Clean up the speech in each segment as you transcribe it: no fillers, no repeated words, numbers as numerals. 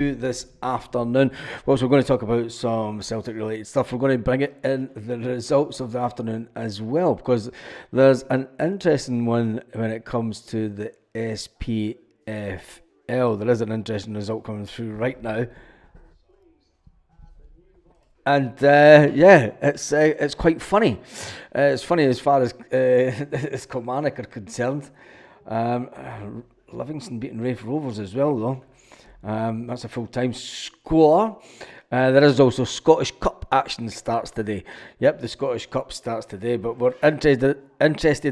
this afternoon. Well, so we're going to talk about some Celtic related stuff. We're going to bring it in the results of the afternoon as well, because there's an interesting one when it comes to the SPFL. There is an interesting result coming through right now. And yeah, it's quite funny. It's funny as far as as Kilmarnock are concerned. Livingston beating Raith Rovers as well, though. That's a full-time score. There is also Scottish Cup action starts today. Yep, the Scottish Cup starts today, but we're interested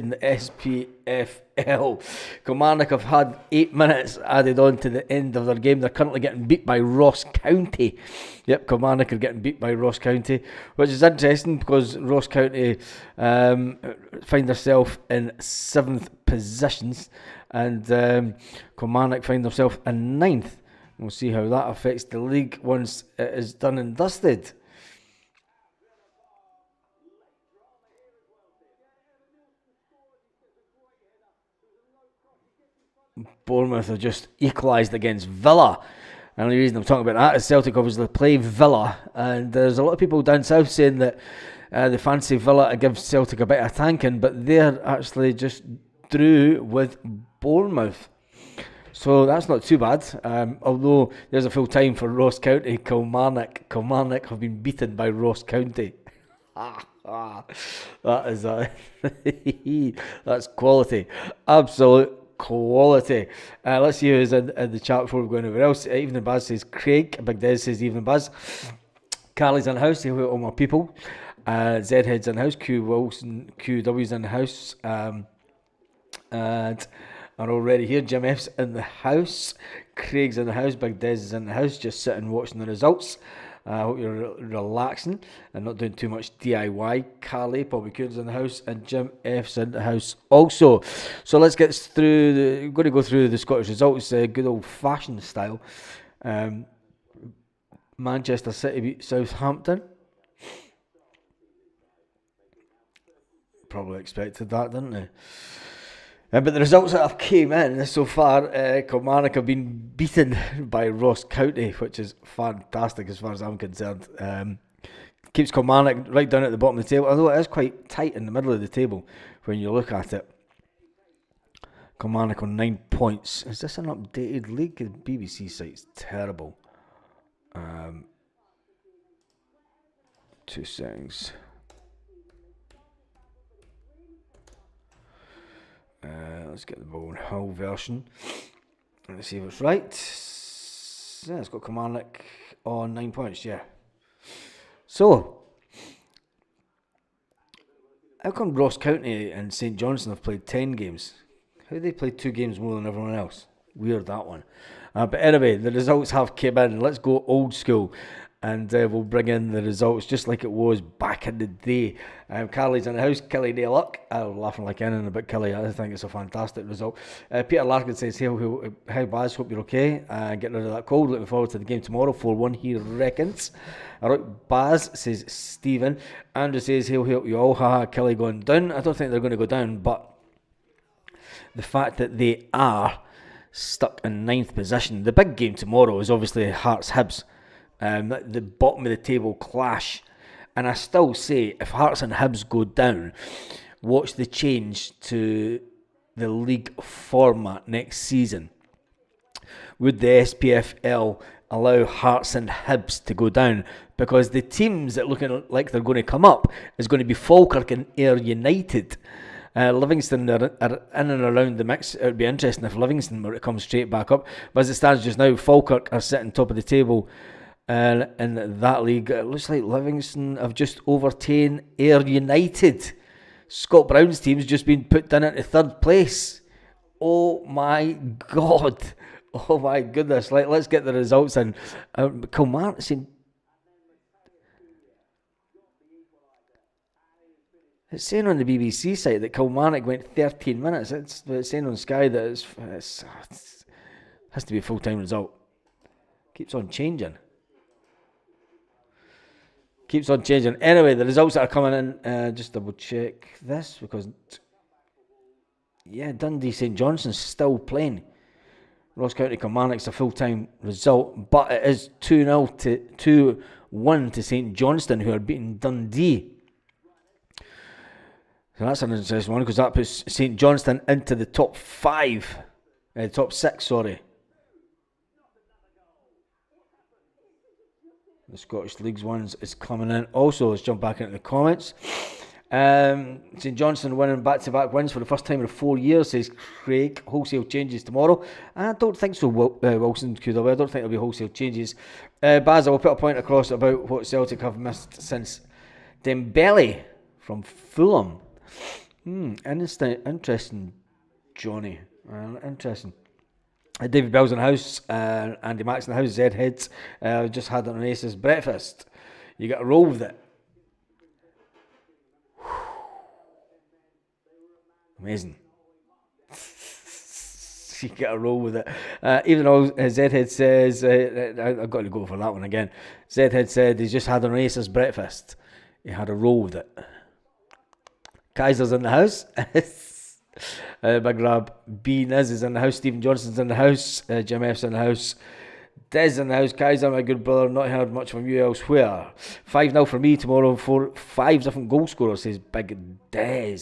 in the SPFL. Kilmarnock have had 8 minutes added on to the end of their game. They're currently getting beat by Ross County. Yep, Kilmarnock are getting beat by Ross County, which is interesting because Ross County find themselves in 7th positions, and Kilmarnock find themselves in 9th. We'll see how that affects the league once it is done and dusted. Bournemouth have just equalised against Villa. And the only reason I'm talking about that is Celtic obviously play Villa, and there's a lot of people down south saying that they fancy Villa to give Celtic a bit of tanking, but they're actually just drew with Bournemouth. So that's not too bad. Although there's a full time for Ross County, Kilmarnock. Kilmarnock have been beaten by Ross County. That is that's quality, absolute quality. Let's see who's in the chat before we go anywhere else. Evening Buzz says Craig. Big Des says Evening Buzz. Carly's in the house. Say hello to all my people. Zhead's in the house. Q Wilson, QW's in the house. And are already here. Jim F's in the house. Craig's in the house. Big Des is in the house, just sitting watching the results. I hope you're relaxing and not doing too much DIY. Carly, Bobby Coon's in the house, and Jim F's in the house also. So let's get through. We're going to go through the Scottish results, good old-fashioned style. Manchester City beat Southampton. Probably expected that, didn't they? But the results that have came in so far, Kilmarnock have been beaten by Ross County, which is fantastic as far as I'm concerned. Keeps Kilmarnock right down at the bottom of the table, although it is quite tight in the middle of the table when you look at it. Kilmarnock on 9 points. Is this an updated league? The BBC site's terrible. 2 seconds. Let's get the Bowen Hull version. Let's see if it's right. Yeah, it's got Kilmarnock on 9 points, yeah. So, how come Ross County and St Johnstone have played 10 games? How do they play 2 games more than everyone else? Weird, that one. But anyway, the results have came in. Let's go old school. And we'll bring in the results just like it was back in the day. Carly's in the house. Kelly, no luck. I'm laughing like anything about Kelly. I think it's a fantastic result. Peter Larkin says, hey Baz, hope you're okay. Getting rid of that cold. Looking forward to the game tomorrow. 4-1, he reckons. Alright, Baz says Stephen. Andrew says, he'll help you all. Haha, Kelly going down. I don't think they're going to go down, but the fact that they are stuck in 9th position. The big game tomorrow is obviously Hearts Hibs. The bottom of the table clash, and I still say if Hearts and Hibs go down, watch the change to the league format next season. Would the SPFL allow Hearts and Hibs to go down? Because the teams that looking like they're going to come up is going to be Falkirk and Ayr United. Livingston are in and around the mix. It would be interesting if Livingston were to come straight back up, but as it stands just now, Falkirk are sitting top of the table. In that league, it looks like Livingston have just overtaken Ayr United. Scott Brown's team's just been put down into 3rd place. Oh my God. Oh my goodness. Let's get the results in. Kilmarnock saying, it's saying on the BBC site that Kilmarnock went 13 minutes. It's saying on Sky that it has to be a full-time result. Keeps on changing. Keeps on changing. Anyway, the results that are coming in, just double check this because, yeah, Dundee St Johnstone's still playing. Ross County Kilmarnock's a full-time result, but it is 2-0 to 2-1 to St Johnstone, who are beating Dundee. So that's an interesting one, because that puts St Johnstone into the top 6, sorry. The Scottish League's ones is coming in. Also, let's jump back into the comments. St Johnstone winning back-to-back wins for the first time in 4 years, says Craig. Wholesale changes tomorrow. I don't think so, Wilson QW. I don't think there'll be wholesale changes. Baz, I will put a point across about what Celtic have missed since Dembele from Fulham. Interesting, Johnny. Interesting. David Bell's in the house, Andy Max in the house, Zed Heads. Just had an Oasis breakfast. You got to roll with it. Amazing. You got to roll with it. Even though Zed Head says, I've got to go for that one again. Zed Head said he's just had an Oasis breakfast. He had a roll with it. Kaiser's in the house. Big Rab B. Niz is in the house. Stephen Johnson's in the house. Jim F's in the house. Des in the house. Kaiser, my good brother, not heard much from you elsewhere. 5-0 for me tomorrow. 5 different goal scorers, says Big Des.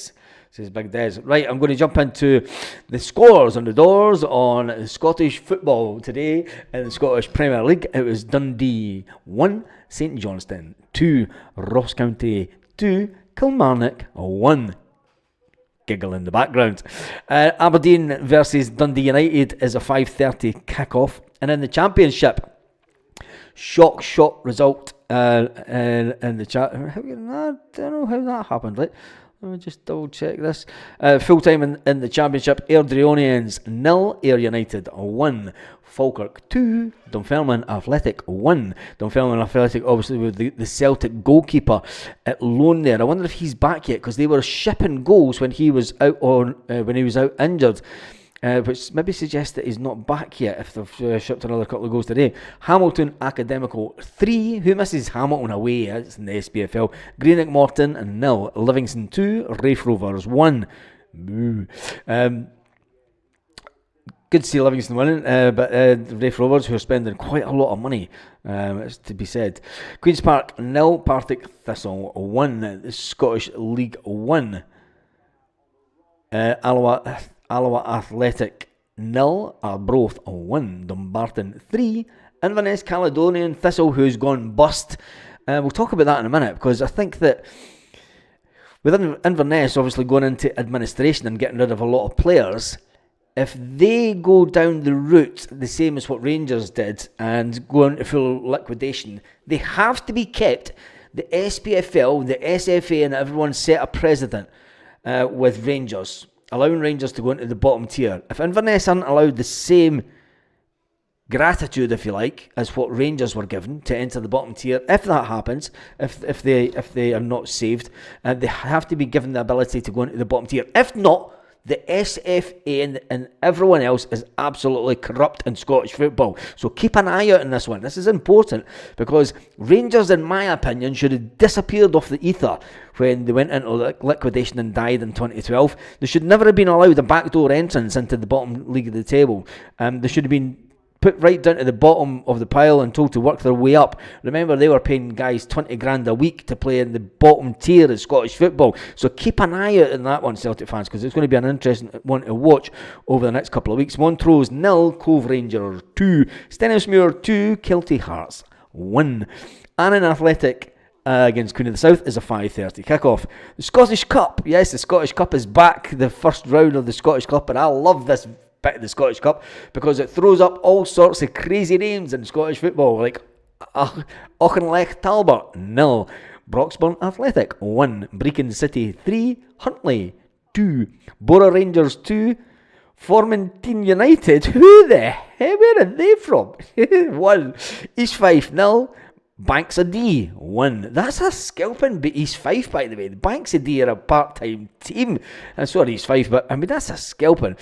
Right, I'm going to jump into the scores on the doors on Scottish football today in the Scottish Premier League. It was Dundee 1, St Johnstone 2, Ross County 2, Kilmarnock 1. Giggle in the background. Aberdeen versus Dundee United is a 5:30 kickoff, and in the Championship, shock result in the chat. I don't know how that happened. Right? Let me just double check this. Full time in the Championship, Airdrieonians 0, Ayr United 1, Falkirk 2, Dunfermline Athletic 1. Dunfermline Athletic, obviously, with the Celtic goalkeeper at loan there. I wonder if he's back yet, because they were shipping goals when he was out injured. Which maybe suggests that he's not back yet if they've shipped another couple of goals today. Hamilton Academical 3. Who misses Hamilton away? It's in the SPFL. Greenock Morton 0. Livingston 2. Rafe Rovers 1. Good to see Livingston winning, but Rafe Rovers, who are spending quite a lot of money, it's to be said. Queen's Park 0. Partick Thistle 1. The Scottish League 1. Alloa Athletic 0, Arbroath 1, Dumbarton 3, Inverness Caledonian Thistle, who's gone bust. We'll talk about that in a minute, because I think that with Inverness obviously going into administration and getting rid of a lot of players, if they go down the route the same as what Rangers did and go into full liquidation, they have to be kept. The SPFL, the SFA and everyone set a precedent with Rangers, allowing Rangers to go into the bottom tier. If Inverness aren't allowed the same gratitude, if you like, as what Rangers were given to enter the bottom tier, if that happens, if they are not saved, they have to be given the ability to go into the bottom tier. If not, the SFA and everyone else is absolutely corrupt in Scottish football. So keep an eye out on this one. This is important, because Rangers, in my opinion, should have disappeared off the ether when they went into liquidation and died in 2012. They should never have been allowed a backdoor entrance into the bottom league of the table. They should have been put right down to the bottom of the pile and told to work their way up. Remember, they were paying guys 20 grand a week to play in the bottom tier of Scottish football. So keep an eye out on that one, Celtic fans, because it's going to be an interesting one to watch over the next couple of weeks. Montrose 0, Cove Rangers 2, Stenhousemuir 2, Kilty Hearts 1. Annan Athletic against Queen of the South is a 5:30 kickoff. The Scottish Cup, yes, the Scottish Cup is back. The first round of the Scottish Cup, and I love this bit of the Scottish Cup because it throws up all sorts of crazy names in Scottish football, like Auchinleck Talbot 0, Broxburn Athletic 1, Brecon City 3, Huntly 2, Bora Rangers 2, Formentine United, who the hell, where are they from? 1, East Fife 0, Banks of D 1. That's a scalping beat East Fife, by the way. The Banks of D are a part-time team, and so are East Fife, but I mean, that's a scalping.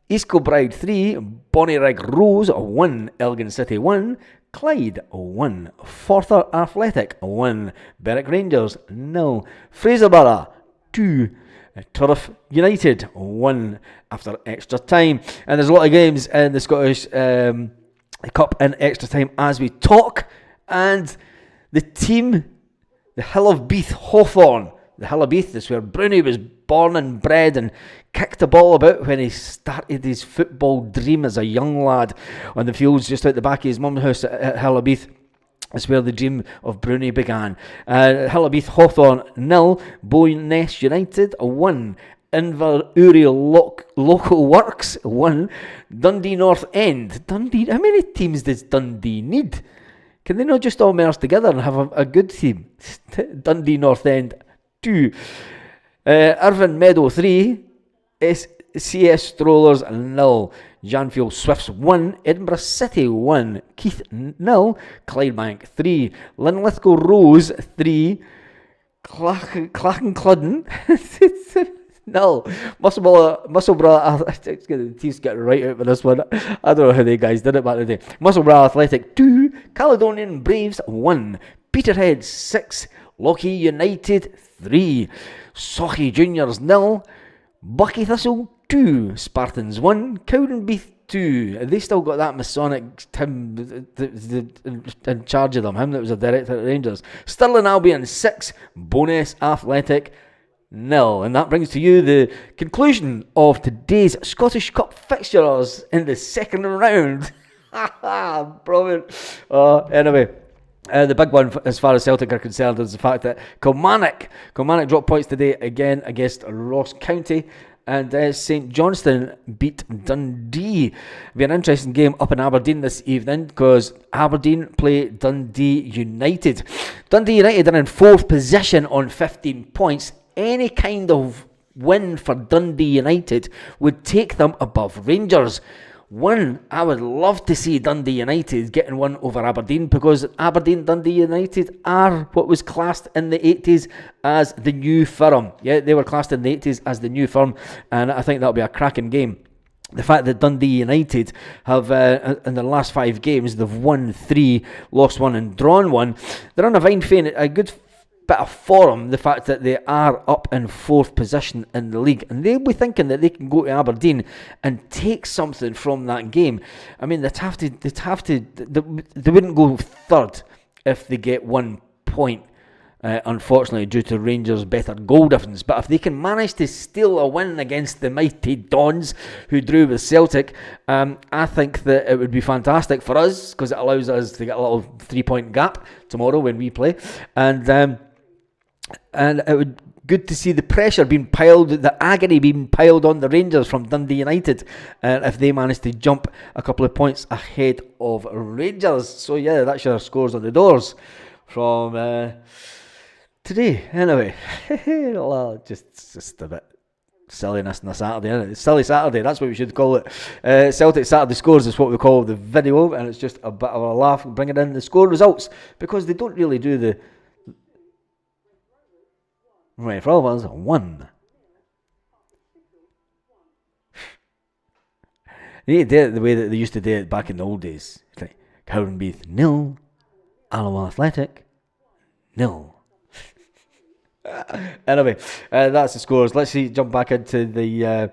East Kilbride 3, Bonnyrigg Rose 1, Elgin City 1, Clyde 1, Forther Athletic 1, Berwick Rangers 0, Fraserburgh 2, Turf United 1 after extra time. And there's a lot of games in the Scottish Cup in extra time as we talk. And the team, the Hill of Beath Hawthorn. The Hill of Beath is where Brownie was born and bred and kicked the ball about when he started his football dream as a young lad on the fields just out the back of his mum's house at Hill of Beath. That's where the dream of Brownie began. Hill of Beath Hawthorn 0, Bowness United 1, Inverurie Local Works 1, Dundee North End. Dundee, how many teams does Dundee need? Can they not just all merge together and have a good team? Dundee North End 2, Irvine Meadow 3, CS Strollers 0, Janfield Swifts 1, Edinburgh City 1, Keith 0, Clydebank 3, Linlithgow Rose 3, Clackencludden 0, Musselburgh the teams get right out with this one. I don't know how they guys did it back in the day. Musselburgh Athletic 2, Caledonian Braves 1, Peterhead 6, Lochie United 3, Sochie Juniors 0, Bucky Thistle 2, Spartans 1, Cowdenbeath 2. They still got that Masonic Tim in charge of them, him that was a director at Rangers. Stirling Albion 6, Bowness Athletic 0. And that brings to you the conclusion of today's Scottish Cup fixtures in the second round. Brilliant. Anyway. The big one as far as Celtic are concerned is the fact that Kilmarnock dropped points today again against Ross County, and St Johnstone beat Dundee. It'll be an interesting game up in Aberdeen this evening because Aberdeen play Dundee United. Dundee United are in 4th position on 15 points. Any kind of win for Dundee United would take them above Rangers. I would love to see Dundee United getting one over Aberdeen, because Aberdeen Dundee United are what was classed in the 80s as the new firm. Yeah, they were classed in the 80s as the new firm, and I think that'll be a cracking game. The fact that Dundee United have, in the last 5 games, they've won 3, lost 1 and drawn 1. They're on a fine vein, a good bit of form, the fact that they are up in 4th position in the league, and they'll be thinking that they can go to Aberdeen and take something from that game. I mean, they wouldn't go 3rd if they get 1 point, unfortunately, due to Rangers' better goal difference. But if they can manage to steal a win against the mighty Dons, who drew with Celtic, I think that it would be fantastic for us, because it allows us to get a little 3-point gap tomorrow when we play, and it would good to see the pressure being piled, the agony being piled on the Rangers from Dundee United, if they manage to jump a couple of points ahead of Rangers. So yeah, that's your scores on the doors from today. Anyway, well, just a bit silliness on a Saturday, isn't it? Silly Saturday, that's what we should call it. Celtic Saturday Scores is what we call the video, and it's just a bit of a laugh bringing in the score results, because they don't really do the right for all of us. 1. They need to do it the way that they used to do it back in the old days. It's like Cowdenbeath 0, Alloa Athletic 0. Anyway, that's the scores. Let's jump back into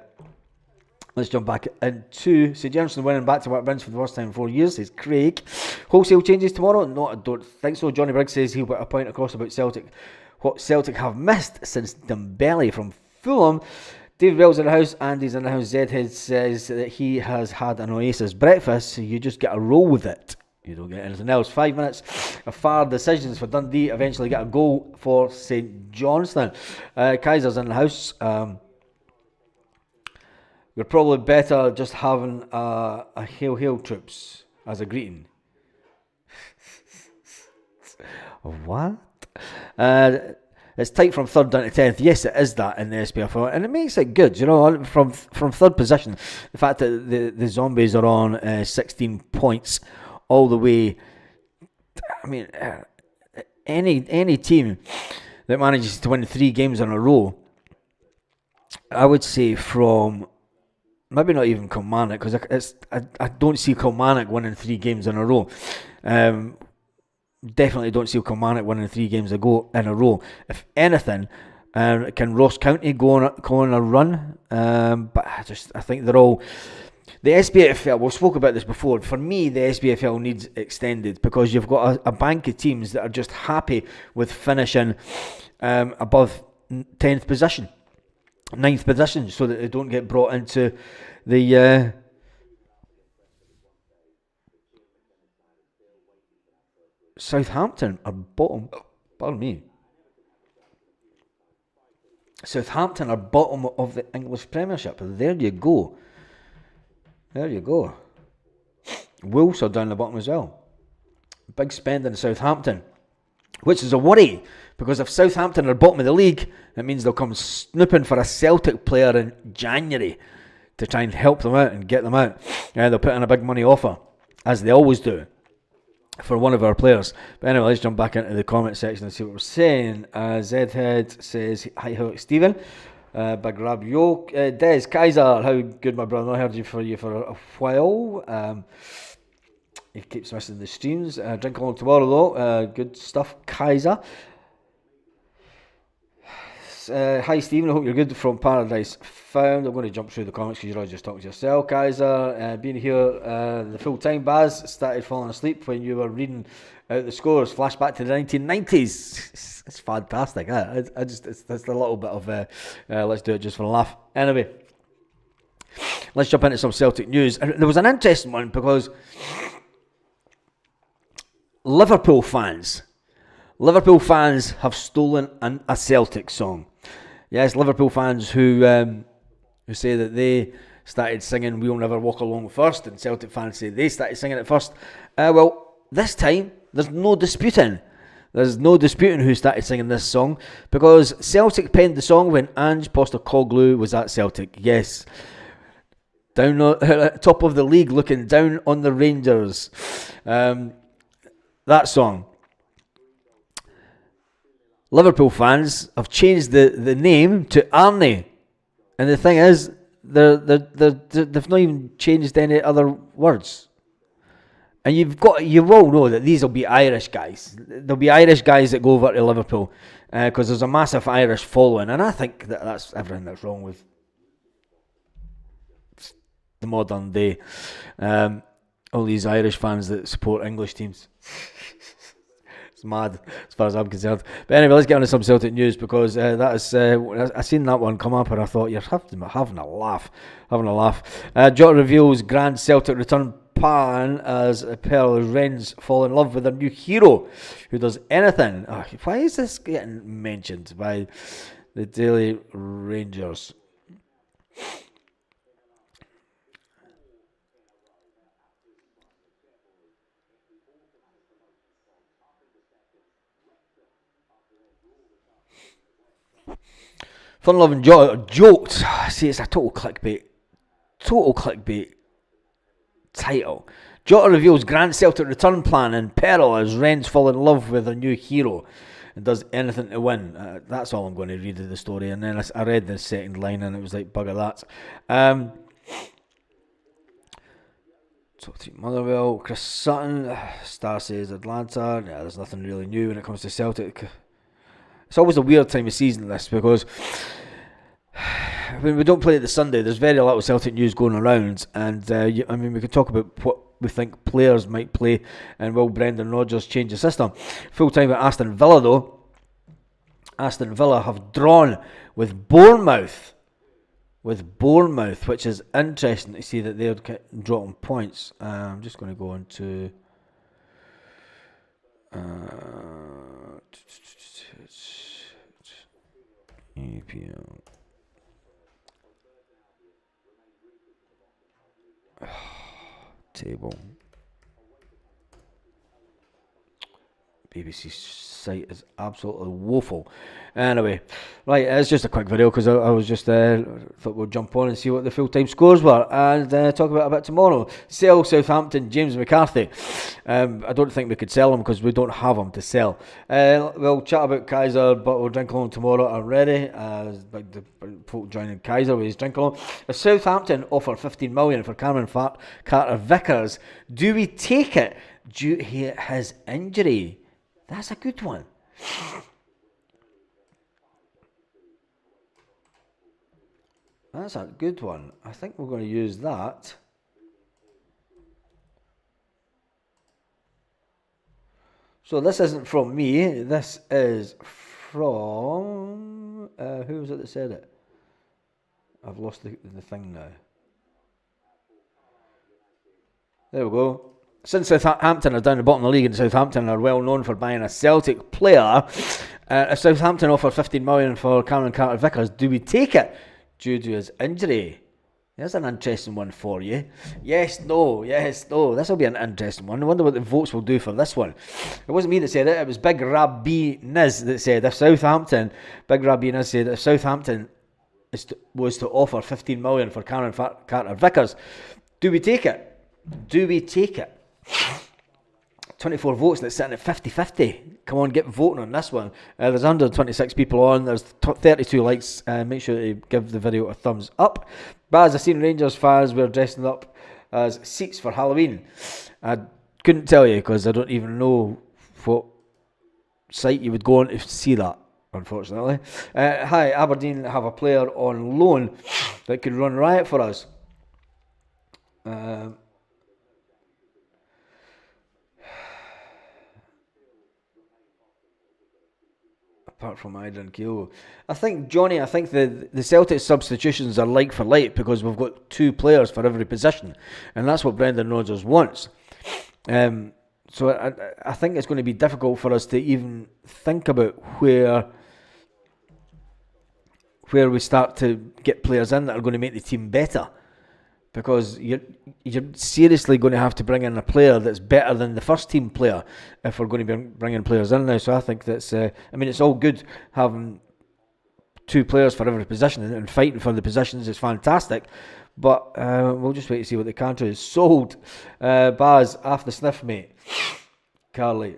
St Johnstone winning back-to-back wins for the first time in 4 years, says Craig. Wholesale changes tomorrow? No, I don't think so. Johnny Briggs says he'll put a point across about Celtic, what Celtic have missed since Dembele from Fulham. David Wells in the house, Andy's in the house. Zedhead says that he has had an Oasis breakfast, so you just get a roll with it. You don't get anything else. 5 minutes of far decisions for Dundee. Eventually get a goal for St Johnstone. Kaiser's in the house. We're probably better just having a hail troops as a greeting. What? It's tight from 3rd down to 10th. Yes, it is that in the SPFL, and it makes it good. You know, from 3rd position, the fact that the Zombies are on 16 points all the way. I mean, any team that manages to win 3 games in a row, I would say from maybe not even Kilmarnock, because I don't see Kilmarnock winning 3 games in a row. Definitely don't see Kilmarnock winning 3 games in a row. If anything, Can Ross County go on a run? But I think they're all. The SPFL, we've spoke about this before. For me, the SPFL needs extended because you've got a bank of teams that are just happy with finishing above 10th position, 9th position, so that they don't get brought into the. Southampton are bottom. Pardon me. Southampton are bottom of the English Premiership. There you go. There you go. Wolves are down the bottom as well. Big spend in Southampton, which is a worry because if Southampton are bottom of the league, it means they'll come snooping for a Celtic player in January to try and help them out and get them out. They'll put in a big money offer, as they always do, for one of our players. But anyway, let's jump back into the comment section and see what we're saying. Zedhead says, hi, how Stephen. Big Rab Yo. Des Kaiser, how good, my brother. I heard you for a while. He keeps missing the streams. Drink along tomorrow though. Good stuff, Kaiser. Hi Stephen, I hope you're good from Paradise Found. I'm going to jump through the comments because you're always just talking to yourself. Kaiser, being here the full time. Baz started falling asleep when you were reading out the scores. Flashback to the 1990s. It's fantastic. It's a little bit of let's do it just for a laugh. Anyway, let's jump into some Celtic news. There was an interesting one because Liverpool fans have stolen a Celtic song. Yes, Liverpool fans who say that they started singing "We'll Never Walk Alone" first, and Celtic fans say they started singing it first. Well, this time there's no disputing. There's no disputing who started singing this song because Celtic penned the song when Ange Postecoglou was at Celtic. Yes, down at top of the league, looking down on the Rangers. That song. Liverpool fans have changed the name to Arnie, and the thing is, they've not even changed any other words. And you all know that these will be Irish guys. There'll be Irish guys that go over to Liverpool because there's a massive Irish following, and I think that's everything that's wrong with the modern day. All these Irish fans that support English teams. It's mad as far as I'm concerned. But anyway, let's get on to some Celtic news because that is I seen that one come up and I thought you're having a laugh. Jota reveals grand Celtic return plan as Pearl Wrens fall in love with their new hero who does anything. Why is this getting mentioned by the Daily Rangers? Fun loving joked. See, it's a total clickbait title. Jota reveals grand Celtic return plan in peril as Wrens fall in love with a new hero and does anything to win. That's all I'm going to read of the story. And then I read the second line and it was like, bugger that. Top 3 Motherwell. Chris Sutton. Star says Atlanta. Yeah, there's nothing really new when it comes to Celtic. It's always a weird time of season, this, because when we don't play it this Sunday, there's very little Celtic news going around, and we could talk about what we think players might play, and will Brendan Rodgers change the system? Full time at Aston Villa, though. Aston Villa have drawn with Bournemouth, which is interesting to see that they're dropping points. I'm just going to go on to EPL. Table. BBC site is absolutely woeful. Anyway, right, it's just a quick video because I was just thought we'd jump on and see what the full-time scores were and talk about it a bit tomorrow. Sell Southampton, James McCarthy. I don't think we could sell him because we don't have him to sell. We'll chat about Kaiser, but we'll drink along tomorrow already. Like the folk joining Kaiser with his drink along. Southampton offer 15 million for Cameron Carter Vickers. Do we take it due to his injury? That's a good one. That's a good one. I think we're going to use that. So this isn't from me. This is from... who was it that said it? I've lost the thing now. There we go. Since Southampton are down the bottom of the league and Southampton are well known for buying a Celtic player, if Southampton offer 15 million for Cameron Carter-Vickers, do we take it due to his injury? There's an interesting one for you. Yes, no. This will be an interesting one. I wonder what the votes will do for this one. It wasn't me that said it. It was Big Rabbi Niz that said if Southampton was to offer 15 million for Cameron Carter-Vickers, do we take it? 24 votes, that's sitting at 50-50. Come on, get voting on this one. There's 126 people on. There's 32 likes. Make sure to give the video a thumbs up. Baz, I've seen Rangers fans were dressing up as seats for Halloween. I couldn't tell you because I don't even know what site you would go on to see that, unfortunately. Hi, Aberdeen have a player on loan that could run riot for us. Apart from Adrian Keogh. I think the Celtic substitutions are like for like because we've got two players for every position, and that's what Brendan Rodgers wants. So I think it's going to be difficult for us to even think about where we start to get players in that are going to make the team better. Because you're seriously going to have to bring in a player that's better than the first team player if we're going to be bringing players in now. So I think that's... it's all good having two players for every position and fighting for the positions is fantastic. But we'll just wait to see what the counter is. Sold. Baz, after the sniff, mate. Carly.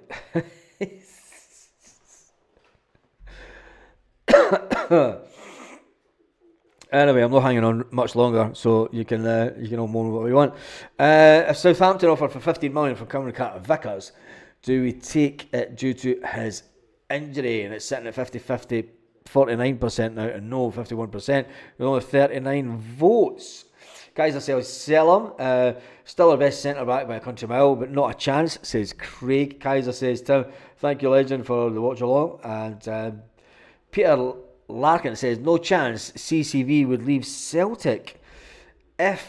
Anyway, I'm not hanging on much longer, so you can all moan what we want. If Southampton offer for 15 million for Cameron Carter-Vickers, do we take it due to his injury? And it's sitting at 50-50, 49% now, and no, 51%. With only 39 votes. Kaiser says sell him. Still our best centre back by a country mile, but not a chance, says Craig. Kaiser says, Tim, thank you, legend, for the watch along. And Peter Larkin says, no chance CCV would leave Celtic. I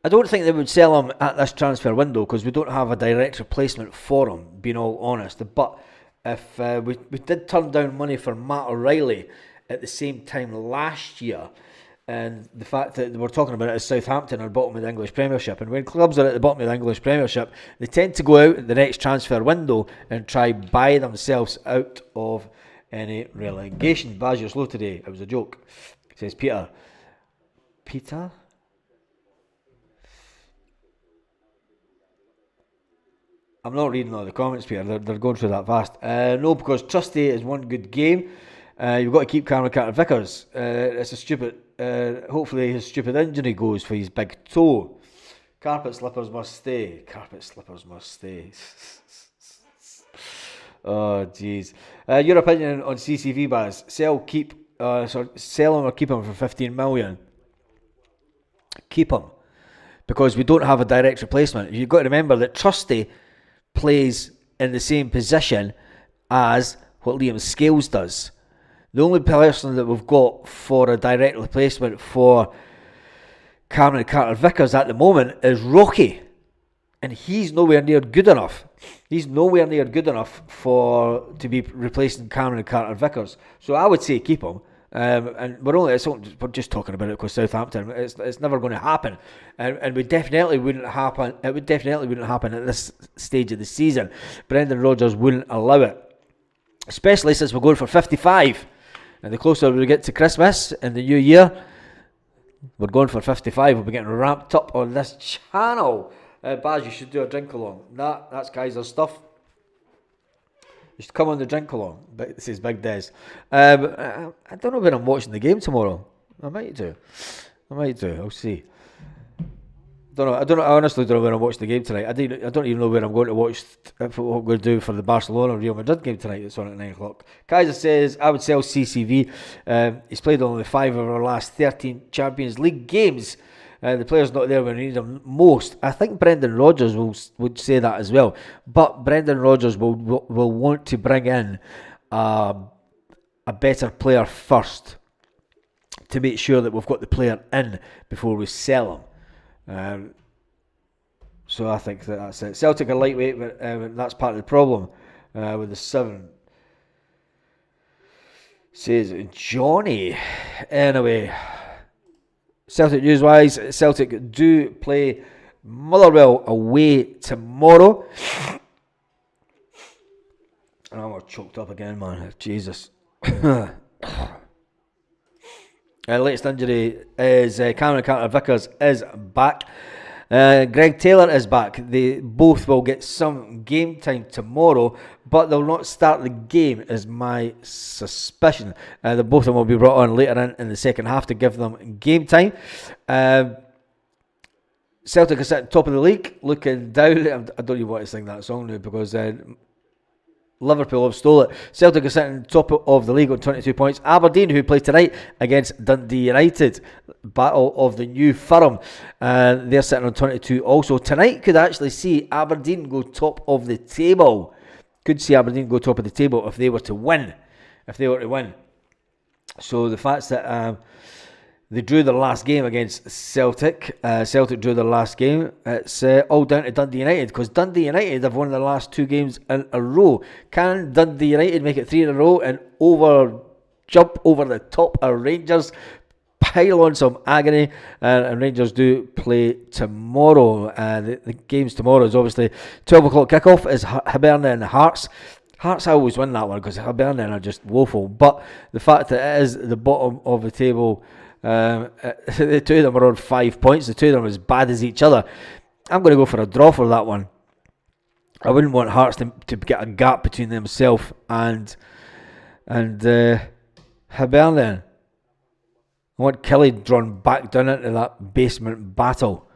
don't think they would sell him at this transfer window because we don't have a direct replacement for him, being all honest. But if we did turn down money for Matt O'Reilly at the same time last year, and the fact that we're talking about it as Southampton are bottom of the English Premiership, and when clubs are at the bottom of the English Premiership, they tend to go out at the next transfer window and try buy themselves out of any relegation. Baz, you're slow today. It was a joke, says Peter. Peter? I'm not reading all the comments, Peter. They're going through that fast. No, because Trusty is one good game. You've got to keep Cameron Carter-Vickers. It's a stupid... hopefully his stupid injury goes for his big toe. Carpet slippers must stay. Oh, jeez. Your opinion on CCV, Baz? Sell him or keep him for 15 million? Keep him. Because we don't have a direct replacement. You've got to remember that Trusty plays in the same position as what Liam Scales does. The only person that we've got for a direct replacement for Cameron Carter-Vickers at the moment is Rocky. And he's nowhere near good enough. He's nowhere near good enough to be replacing Cameron Carter-Vickers. So I would say keep him. And we're just talking about it because Southampton. It's never going to happen, and it definitely wouldn't happen. It would definitely wouldn't happen at this stage of the season. Brendan Rodgers wouldn't allow it, especially since we're going for 55. And the closer we get to Christmas and the New Year, we're going for 55. We'll be getting ramped up on this channel. Baz, you should do a drink along. That's Kaiser's stuff. You should come on the drink along. This is Big Des. I don't know when I'm watching the game tomorrow. I might do. I'll see. Don't know. I don't know. I honestly don't know where I'm watching the game tonight. I don't even know where I'm going to watch. What I'm going to do for the Barcelona Real Madrid game tonight. It's on at 9 o'clock. Kaiser says I would sell CCV. He's played only 5 of our last 13 Champions League games. The player's not there when we need him most. I think Brendan Rodgers would say that as well. But Brendan Rodgers will want to bring in a better player first to make sure that we've got the player in before we sell him. So I think that's it. Celtic are lightweight, but that's part of the problem with the 7. Says Johnny. Anyway, Celtic news-wise, Celtic do play Motherwell away tomorrow. I'm choked up again, man. Jesus. Latest injury is Cameron Carter-Vickers is back. Greg Taylor is back. They both will get some game time tomorrow, but they'll not start the game, is my suspicion. The both of them will be brought on later in the second half to give them game time. Celtic are sitting top of the league, looking down. I don't even want to sing that song now because Liverpool have stole it. Celtic are sitting top of the league on 22 points. Aberdeen, who play tonight against Dundee United, battle of the new firm, they're sitting on 22 also. Tonight could actually see Aberdeen go top of the table. Could see Aberdeen go top of the table if they were to win. So the fact that they drew their last game against Celtic. Celtic drew their last game. It's all down to Dundee United because Dundee United have won their last 2 games in a row. Can Dundee United make it 3 in a row and jump over the top of Rangers? Pile on some agony, and Rangers do play tomorrow. The games tomorrow is obviously 12 o'clock kickoff is Hibernia and Hearts. Hearts I always win that one because Hibernia are just woeful. But the fact that it is the bottom of the table. The two of them are on 5 points. The two of them are as bad as each other. I'm going to go for a draw for that one. I wouldn't want Hearts to get a gap between themselves and Hibernian. I want Kelly drawn back down into that basement battle.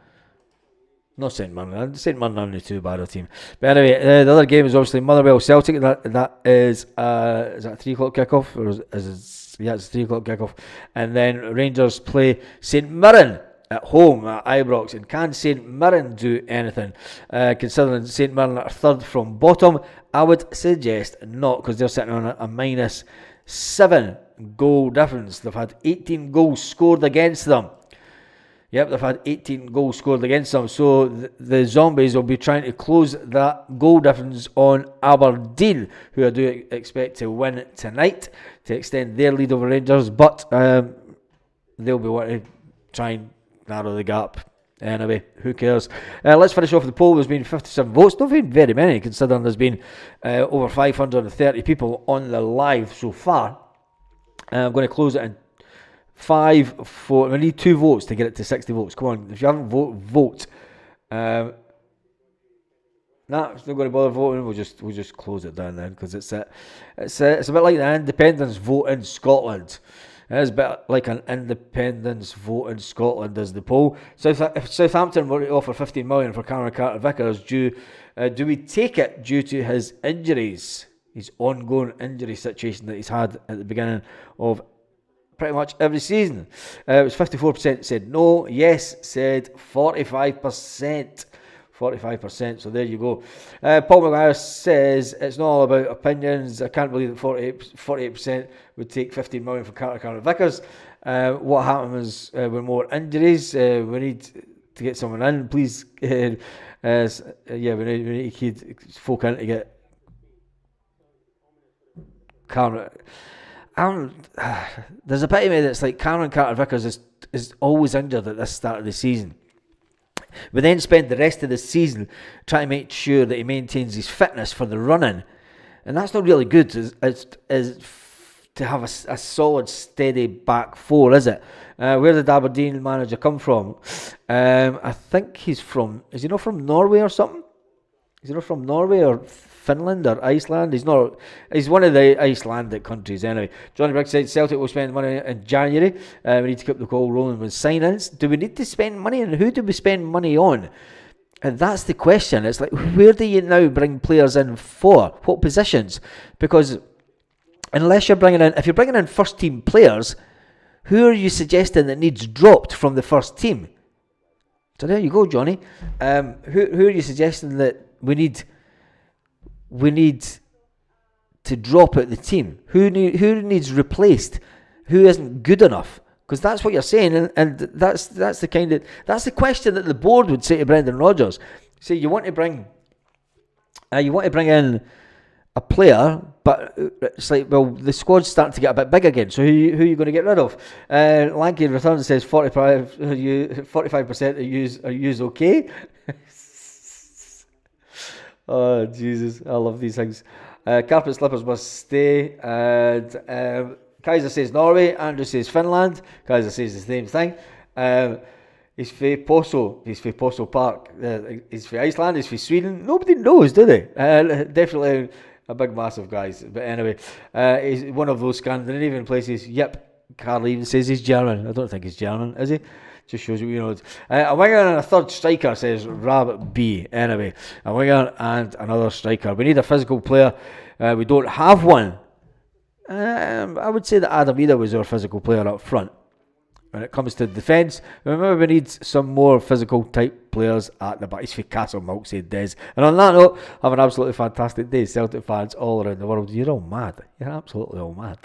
Not St Mirren. St Mirren aren't too bad a team. But anyway, the other game is obviously Motherwell Celtic. That is that 3 o'clock kickoff? Or is it? Yeah, it's 3 o'clock kickoff. And then Rangers play St Mirren at home at Ibrox. And can St Mirren do anything? Considering St Mirren are third from bottom, I would suggest not, because they're sitting on a minus 7 goal difference. They've had 18 goals scored against them. Yep, they've had 18 goals scored against them. So the Zombies will be trying to close that goal difference on Aberdeen, who I do expect to win tonight to extend their lead over Rangers. But they'll be wanting to try and narrow the gap. Anyway, who cares? Let's finish off the poll. There's been 57 votes. Not been very many, considering there's been over 530 people on the live so far. I'm going to close it in 5, 4. We need 2 votes to get it to 60 votes. Come on, if you haven't vote. Nah, it's not going to bother voting. We'll just close it down then, because it's a bit like the independence vote in Scotland. It is a bit like an independence vote in Scotland as the poll. So if Southampton were to offer 15 million for Cameron Carter-Vickers, do we take it due to his injuries, his ongoing injury situation that he's had at the beginning of pretty much every season? It was 54% said no, yes said 45%. 45%, so there you go. Paul McGuire says it's not all about opinions. I can't believe that 48% would take 15 million for Carter-Vickers. What happens with more injuries? We need to get someone in, please. We need to keep folk in to get Cameron. There's a bit of me that's like Cameron Carter-Vickers is always injured at this start of the season. We then spend the rest of the season trying to make sure that he maintains his fitness for the running, and that's not really good as to have a solid, steady back four, is it? Where did Aberdeen manager come from? I think he's from. Is he not from Norway or something? He's not from Norway or Finland or Iceland. He's one of the Icelandic countries anyway. Johnny Briggs said Celtic will spend money in January. We need to keep the ball rolling with signings. Do we need to spend money, and who do we spend money on? And that's the question. It's like, where do you now bring players in for? What positions? Because if you're bringing in first team players, who are you suggesting that needs dropped from the first team? So there you go, Johnny. Who are you suggesting that we need to drop out the team? Who needs replaced? Who isn't good enough? Because that's what you're saying, and that's the question that the board would say to Brendan Rodgers. Say you want to bring in a player, but it's like, well, the squad's starting to get a bit big again. So who are you going to get rid of? Lanky Returns says 45% are used okay. Oh Jesus, I love these things. Carpet slippers must stay. And Kaiser says Norway. Andrew says Finland. Kaiser says the same thing. He's for Poso. He's for Poso Park. He's for Iceland. He's for Sweden. Nobody knows, do they? Definitely a big, massive guys. But anyway, he's one of those Scandinavian places. Yep. Carl even says he's German. I don't think he's German, is he? Just shows you know. A winger and a third striker, says Rabbit B. Anyway, a winger and another striker. We need a physical player. We don't have one. I would say that Adam Ida was our physical player up front. When it comes to defence, remember we need some more physical type players at the back. He's for Castle Milk, said Des. And on that note, have an absolutely fantastic day, Celtic fans all around the world. You're all mad. You're absolutely all mad.